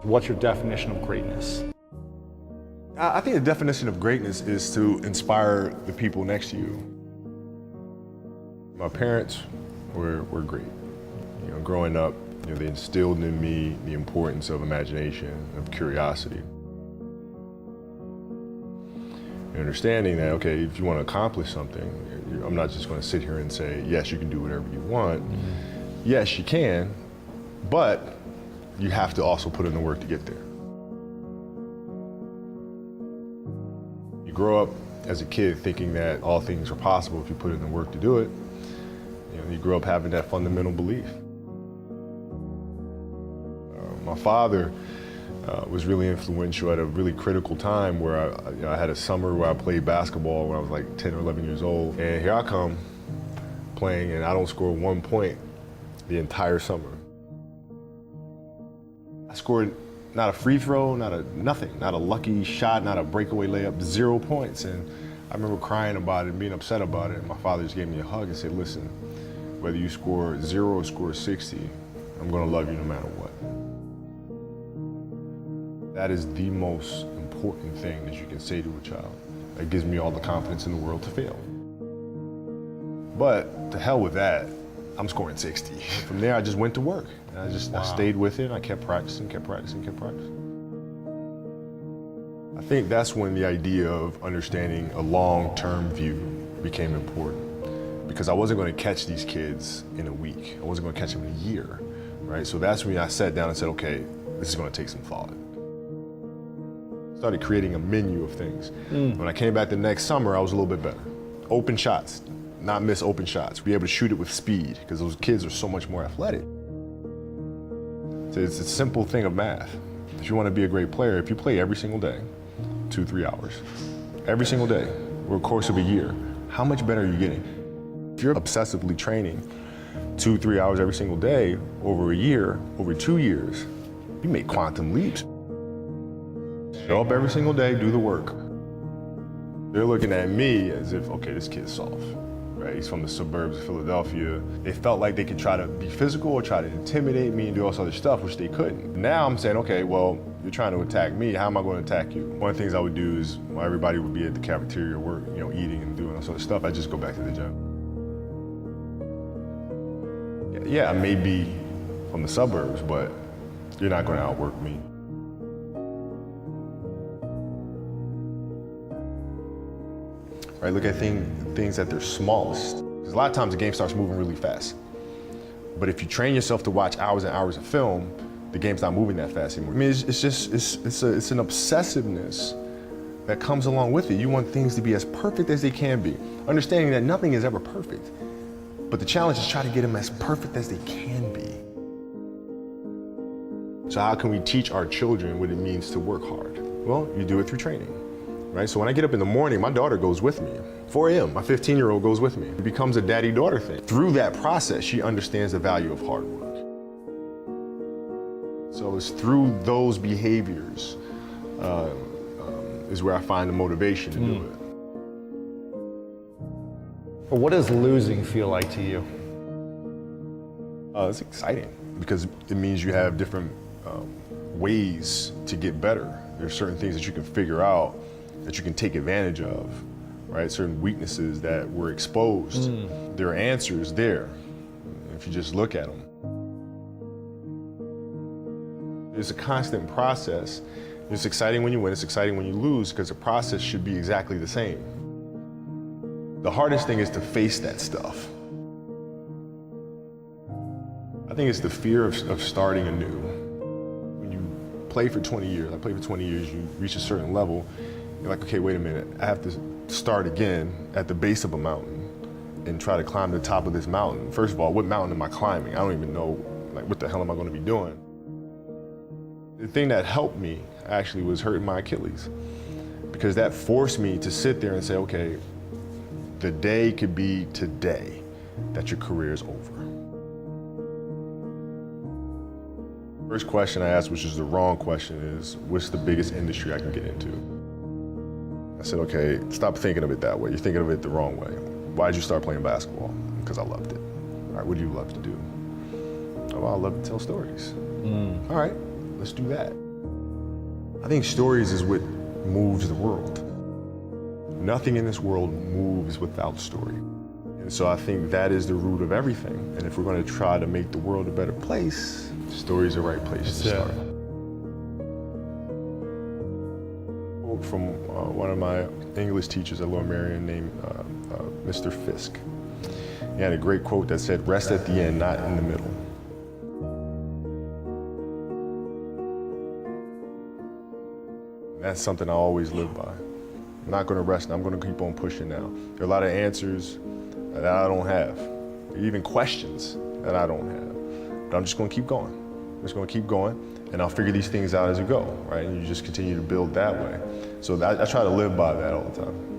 What's your definition of greatness? I think the definition of greatness is to inspire the people next to you. My parents were great. You know, growing up, they instilled in me the importance of imagination, of curiosity. And understanding that, okay, if you want to accomplish something, I'm not just going to sit here and say, yes, you can do whatever you want. Mm-hmm. Yes, you can, but you have to also put in the work to get there. You grow up as a kid thinking that all things are possible if you put in the work to do it. You grow up having that fundamental belief. My father was really influential at a really critical time where I had a summer where I played basketball when I was like 10 or 11 years old. And here I come playing and I don't score 1 point the entire summer. I scored not a free throw, nothing, not a lucky shot, not a breakaway layup, 0 points. And I remember crying about it and being upset about it. And my father just gave me a hug and said, listen, whether you score 0 or score 60, I'm gonna love you no matter what. That is the most important thing that you can say to a child. That gives me all the confidence in the world to fail. But to hell with that, I'm scoring 60. From there, I just went to work. And I stayed with it, and I kept practicing. I think that's when the idea of understanding a long-term view became important. Because I wasn't going to catch these kids in a week. I wasn't going to catch them in a year, right? So that's when I sat down and said, okay, this is going to take some thought. Started creating a menu of things. When I came back the next summer, I was a little bit better. Open shots, not miss open shots. Be able to shoot it with speed, because those kids are so much more athletic. So it's a simple thing of math. If you want to be a great player, if you play every single day, 2-3 hours, every single day, over the course of a year, how much better are you getting? If you're obsessively training 2-3 hours every single day, over a year, over 2 years, you make quantum leaps. Show up every single day, do the work. They're looking at me as if, okay, this kid's soft, right? He's from the suburbs of Philadelphia. They felt like they could try to be physical or try to intimidate me and do all this other stuff, which they couldn't. Now I'm saying, okay, well, you're trying to attack me, how am I going to attack you? One of the things I would do is, while everybody would be at the cafeteria work, eating and doing all sort of stuff, I just go back to the gym. Yeah, I may be from the suburbs, but you're not going to outwork me. Right, look at things at their smallest. Because a lot of times the game starts moving really fast. But if you train yourself to watch hours and hours of film, the game's not moving that fast anymore. I mean, it's an obsessiveness that comes along with it. You want things to be as perfect as they can be, understanding that nothing is ever perfect. But the challenge is try to get them as perfect as they can be. So how can we teach our children what it means to work hard? Well, you do it through training. Right? So when I get up in the morning, my daughter goes with me. 4 a.m., my 15-year-old goes with me. It becomes a daddy-daughter thing. Through that process, she understands the value of hard work. So it's through those behaviors is where I find the motivation to do it. But what does losing feel like to you? It's exciting because it means you have different ways to get better. There's certain things that you can figure out that you can take advantage of, right? Certain weaknesses that were exposed. There are answers there if you just look at them. It's a constant process. It's exciting when you win, it's exciting when you lose, because the process should be exactly the same. The hardest thing is to face that stuff. I think it's the fear of starting anew. When you play for 20 years, I played for 20 years, you reach a certain level, you're like, okay, wait a minute, I have to start again at the base of a mountain and try to climb the top of this mountain. First of all, what mountain am I climbing? I don't even know, like, what the hell am I going to be doing? The thing that helped me actually was hurting my Achilles, because that forced me to sit there and say, okay, the day could be today that your career is over. First question I asked, which is the wrong question, is what's the biggest industry I can get into? I said, okay, stop thinking of it that way. You're thinking of it the wrong way. Why did you start playing basketball? Because I loved it. All right, what do you love to do? Oh, well, I love to tell stories. All right, let's do that. I think stories is what moves the world. Nothing in this world moves without story. And so I think that is the root of everything. And if we're going to try to make the world a better place, story is the right place to start. From one of my English teachers at Lower Merion named Mr. Fisk. He had a great quote that said, "Rest at the end, not in the middle." That's something I always live by. I'm not going to rest, I'm going to keep on pushing now. There are a lot of answers that I don't have, even questions that I don't have. But I'm just going to keep going. I'm just going to keep going, and I'll figure these things out as we go, right? And you just continue to build that way. So I try to live by that all the time.